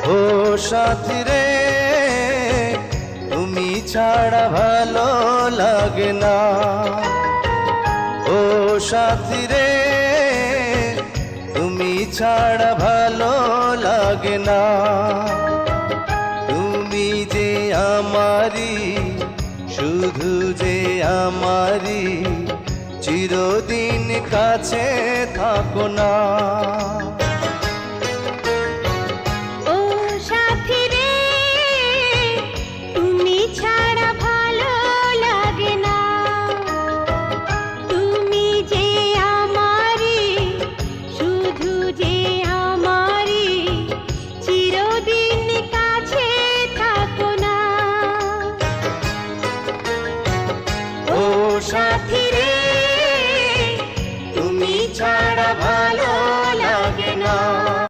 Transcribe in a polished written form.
ও সাথী রে, তুমি ছাড়া ভালো লাগে না। ও সাথী রে, তুমি ছাড়া ভালো লাগে না। তুমি যে আমারি, শুধু যে আমারি, চিরদিন কাছে থাকো না।